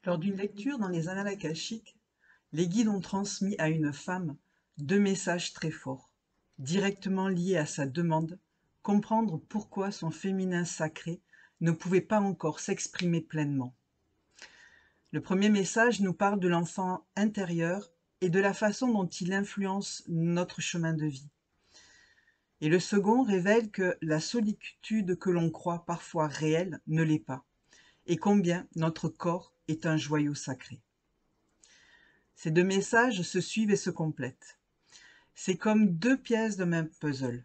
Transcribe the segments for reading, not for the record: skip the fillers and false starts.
Lors d'une lecture dans les Annales akashiques, les guides ont transmis à une femme 2 messages très forts, directement liés à sa demande, comprendre pourquoi son féminin sacré ne pouvait pas encore s'exprimer pleinement. Le premier message nous parle de l'enfant intérieur et de la façon dont il influence notre chemin de vie. Et le second révèle que la solitude que l'on croit parfois réelle ne l'est pas, et combien notre corps est un joyau sacré. Ces 2 messages se suivent et se complètent. C'est comme 2 pièces d'un même puzzle.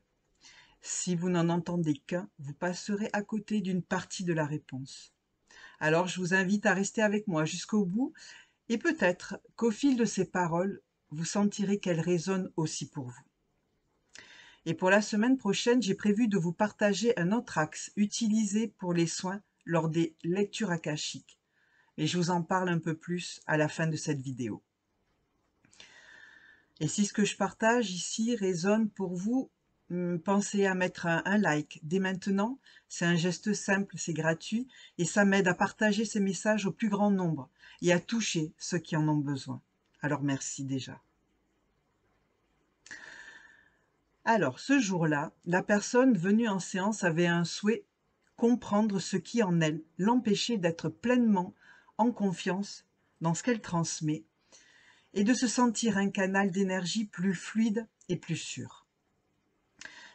Si vous n'en entendez qu'un, vous passerez à côté d'une partie de la réponse. Alors je vous invite à rester avec moi jusqu'au bout et peut-être qu'au fil de ces paroles, vous sentirez qu'elles résonnent aussi pour vous. Et pour la semaine prochaine, j'ai prévu de vous partager un autre axe utilisé pour les soins lors des lectures akashiques. Et je vous en parle un peu plus à la fin de cette vidéo. Et si ce que je partage ici résonne pour vous, pensez à mettre un like dès maintenant. C'est un geste simple, c'est gratuit et ça m'aide à partager ces messages au plus grand nombre et à toucher ceux qui en ont besoin. Alors merci déjà. Alors ce jour-là, la personne venue en séance avait un souhait: comprendre ce qui en elle l'empêchait d'être pleinement en confiance dans ce qu'elle transmet et de se sentir un canal d'énergie plus fluide et plus sûr.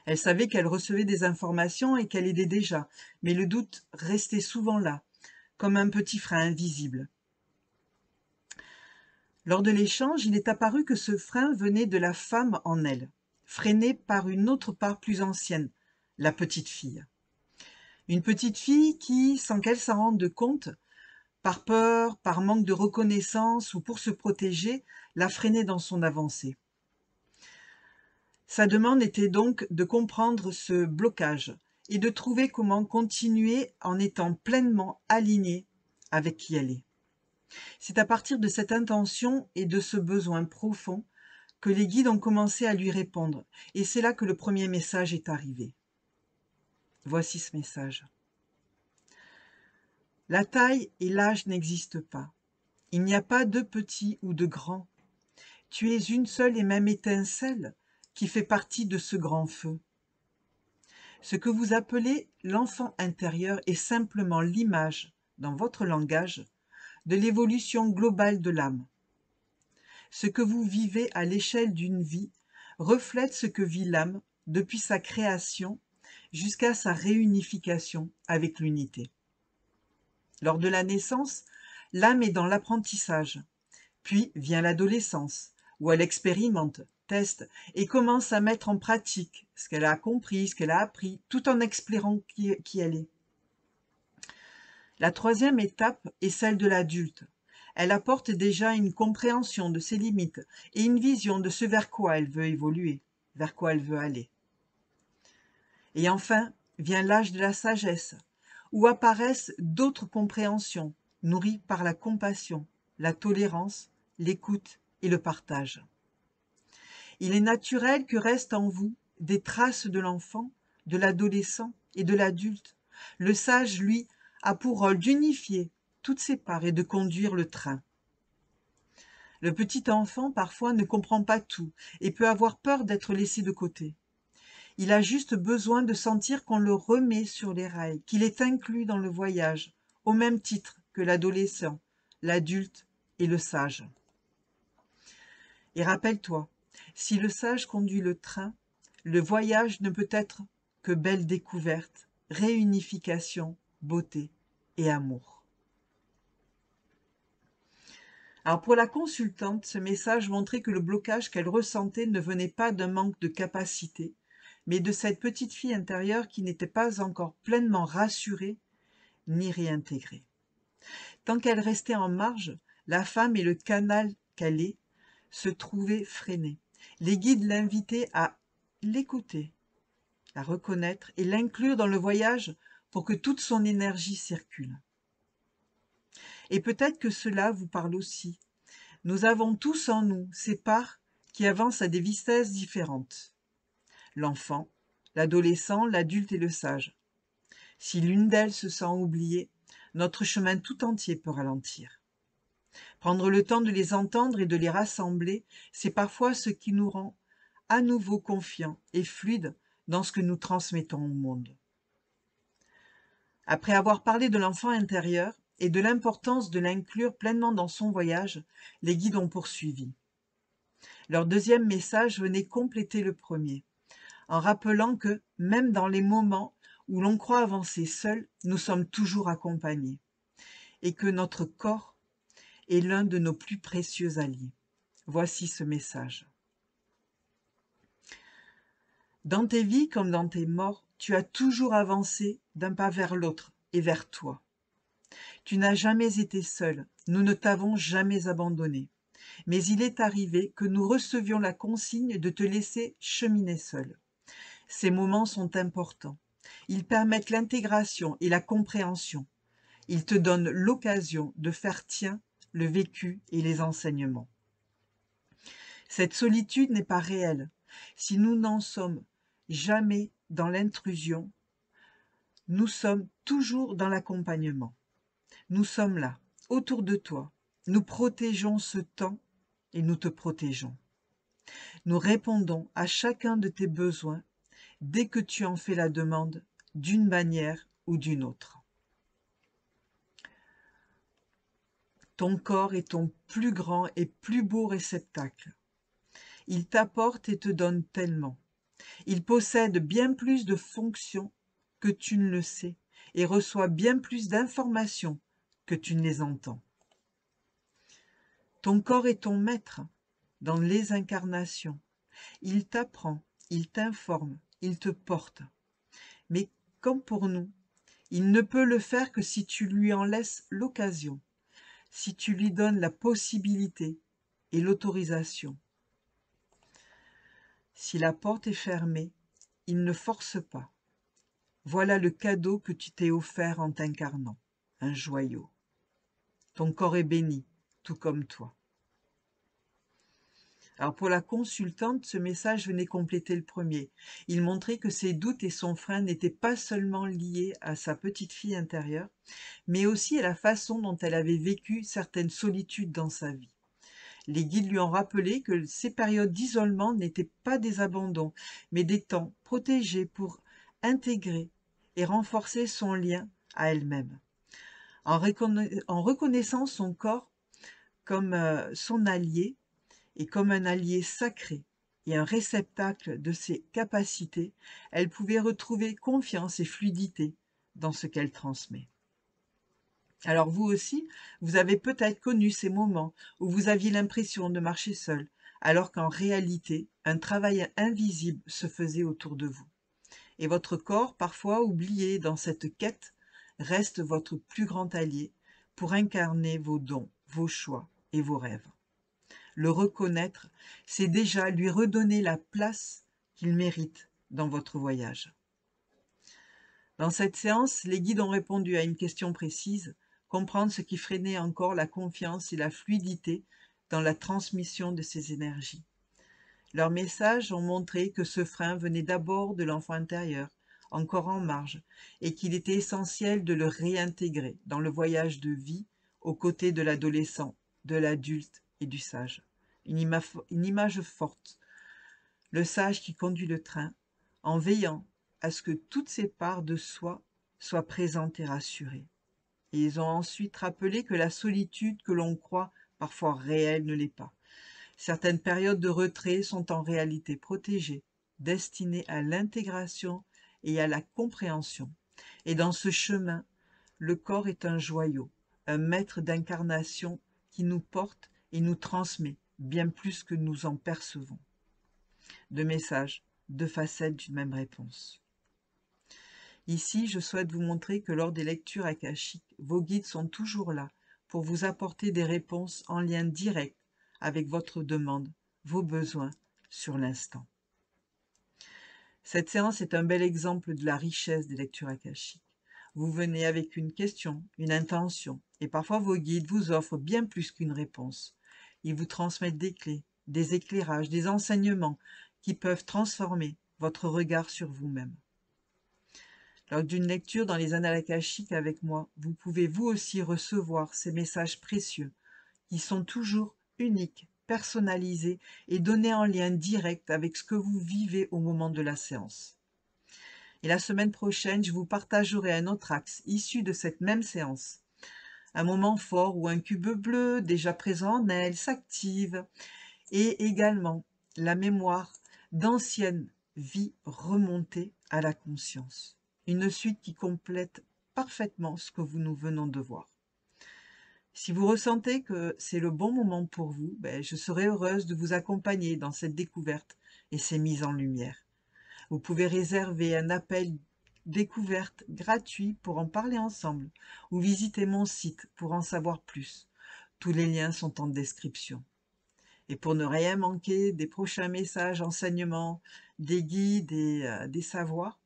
Elle savait qu'elle recevait des informations et qu'elle aidait déjà, mais le doute restait souvent là, comme un petit frein invisible. Lors de l'échange, il est apparu que ce frein venait de la femme en elle, freinée par une autre part plus ancienne, la petite fille. Une petite fille qui, sans qu'elle s'en rende compte, par peur, par manque de reconnaissance ou pour se protéger, la freinait dans son avancée. Sa demande était donc de comprendre ce blocage et de trouver comment continuer en étant pleinement alignée avec qui elle est. C'est à partir de cette intention et de ce besoin profond que les guides ont commencé à lui répondre, et c'est là que le premier message est arrivé. Voici ce message. La taille et l'âge n'existent pas. Il n'y a pas de petit ou de grand. Tu es une seule et même étincelle qui fait partie de ce grand feu. Ce que vous appelez l'enfant intérieur est simplement l'image, dans votre langage, de l'évolution globale de l'âme. Ce que vous vivez à l'échelle d'une vie reflète ce que vit l'âme depuis sa création jusqu'à sa réunification avec l'unité. Lors de la naissance, l'âme est dans l'apprentissage, puis vient l'adolescence, où elle expérimente, teste et commence à mettre en pratique ce qu'elle a compris, ce qu'elle a appris, tout en explorant qui elle est. La troisième étape est celle de l'adulte. Elle apporte déjà une compréhension de ses limites et une vision de ce vers quoi elle veut évoluer, vers quoi elle veut aller. Et enfin vient l'âge de la sagesse, où apparaissent d'autres compréhensions, nourries par la compassion, la tolérance, l'écoute et le partage. Il est naturel que restent en vous des traces de l'enfant, de l'adolescent et de l'adulte. Le sage, lui, a pour rôle d'unifier toutes ces parts et de conduire le train. Le petit enfant, parfois, ne comprend pas tout et peut avoir peur d'être laissé de côté. Il a juste besoin de sentir qu'on le remet sur les rails, qu'il est inclus dans le voyage, au même titre que l'adolescent, l'adulte et le sage. Et rappelle-toi, si le sage conduit le train, le voyage ne peut être que belle découverte, réunification, beauté et amour. Alors pour la consultante, ce message montrait que le blocage qu'elle ressentait ne venait pas d'un manque de capacité, mais de cette petite fille intérieure qui n'était pas encore pleinement rassurée ni réintégrée. Tant qu'elle restait en marge, la femme et le canal qu'elle est se trouvaient freinés. Les guides l'invitaient à l'écouter, la reconnaître et l'inclure dans le voyage pour que toute son énergie circule. Et peut-être que cela vous parle aussi. Nous avons tous en nous ces parts qui avancent à des vitesses différentes. L'enfant, l'adolescent, l'adulte et le sage. Si l'une d'elles se sent oubliée, notre chemin tout entier peut ralentir. Prendre le temps de les entendre et de les rassembler, c'est parfois ce qui nous rend à nouveau confiants et fluides dans ce que nous transmettons au monde. Après avoir parlé de l'enfant intérieur et de l'importance de l'inclure pleinement dans son voyage, les guides ont poursuivi. Leur deuxième message venait compléter le premier, en rappelant que, même dans les moments où l'on croit avancer seul, nous sommes toujours accompagnés, et que notre corps est l'un de nos plus précieux alliés. Voici ce message. Dans tes vies comme dans tes morts, tu as toujours avancé d'un pas vers l'autre et vers toi. Tu n'as jamais été seul, nous ne t'avons jamais abandonné. Mais il est arrivé que nous recevions la consigne de te laisser cheminer seul. Ces moments sont importants. Ils permettent l'intégration et la compréhension. Ils te donnent l'occasion de faire tien le vécu et les enseignements. Cette solitude n'est pas réelle. Si nous n'en sommes jamais dans l'intrusion, nous sommes toujours dans l'accompagnement. Nous sommes là, autour de toi. Nous protégeons ce temps et nous te protégeons. Nous répondons à chacun de tes besoins dès que tu en fais la demande, d'une manière ou d'une autre. Ton corps est ton plus grand et plus beau réceptacle. Il t'apporte et te donne tellement. Il possède bien plus de fonctions que tu ne le sais et reçoit bien plus d'informations que tu ne les entends. Ton corps est ton maître dans les incarnations. Il t'apprend, il t'informe, il te porte. Mais comme pour nous, il ne peut le faire que si tu lui en laisses l'occasion, si tu lui donnes la possibilité et l'autorisation. Si la porte est fermée, il ne force pas. Voilà le cadeau que tu t'es offert en t'incarnant, un joyau. Ton corps est béni, tout comme toi. Alors pour la consultante, ce message venait compléter le premier. Il montrait que ses doutes et son frein n'étaient pas seulement liés à sa petite fille intérieure, mais aussi à la façon dont elle avait vécu certaines solitudes dans sa vie. Les guides lui ont rappelé que ces périodes d'isolement n'étaient pas des abandons, mais des temps protégés pour intégrer et renforcer son lien à elle-même. En reconnaissant son corps comme son allié, et comme un allié sacré et un réceptacle de ses capacités, elle pouvait retrouver confiance et fluidité dans ce qu'elle transmet. Alors vous aussi, vous avez peut-être connu ces moments où vous aviez l'impression de marcher seul, alors qu'en réalité, un travail invisible se faisait autour de vous. Et votre corps, parfois oublié dans cette quête, reste votre plus grand allié pour incarner vos dons, vos choix et vos rêves. Le reconnaître, c'est déjà lui redonner la place qu'il mérite dans votre voyage. Dans cette séance, les guides ont répondu à une question précise, comprendre ce qui freinait encore la confiance et la fluidité dans la transmission de ces énergies. Leurs messages ont montré que ce frein venait d'abord de l'enfant intérieur, encore en marge, et qu'il était essentiel de le réintégrer dans le voyage de vie aux côtés de l'adolescent, de l'adulte et du sage. Une image forte, le sage qui conduit le train, en veillant à ce que toutes ses parts de soi soient présentes et rassurées. Et ils ont ensuite rappelé que la solitude que l'on croit parfois réelle ne l'est pas. Certaines périodes de retrait sont en réalité protégées, destinées à l'intégration et à la compréhension. Et dans ce chemin, le corps est un joyau, un maître d'incarnation qui nous porte et nous transmet bien plus que nous en percevons. Deux messages, deux facettes d'une même réponse. Ici, je souhaite vous montrer que lors des lectures akashiques, vos guides sont toujours là pour vous apporter des réponses en lien direct avec votre demande, vos besoins sur l'instant. Cette séance est un bel exemple de la richesse des lectures akashiques. Vous venez avec une question, une intention, et parfois vos guides vous offrent bien plus qu'une réponse. Ils vous transmettent des clés, des éclairages, des enseignements qui peuvent transformer votre regard sur vous-même. Lors d'une lecture dans les annales akashiques avec moi, vous pouvez vous aussi recevoir ces messages précieux Ils sont toujours uniques, personnalisés et donnés en lien direct avec ce que vous vivez au moment de la séance. Et la semaine prochaine, je vous partagerai un autre axe issu de cette même séance. Un moment fort où un cube bleu, déjà présent en elle, s'active, et également la mémoire d'anciennes vies remontées à la conscience. Une suite qui complète parfaitement ce que nous venons de voir. Si vous ressentez que c'est le bon moment pour vous, je serai heureuse de vous accompagner dans cette découverte et ces mises en lumière. Vous pouvez réserver un appel découverte gratuit pour en parler ensemble ou visiter mon site pour en savoir plus. Tous les liens sont en description. Et pour ne rien manquer des prochains messages, enseignements, des guides et des savoirs,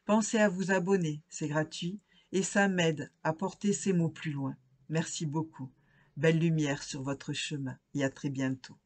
pensez à vous abonner, c'est gratuit et ça m'aide à porter ces mots plus loin. Merci beaucoup. Belle lumière sur votre chemin et à très bientôt.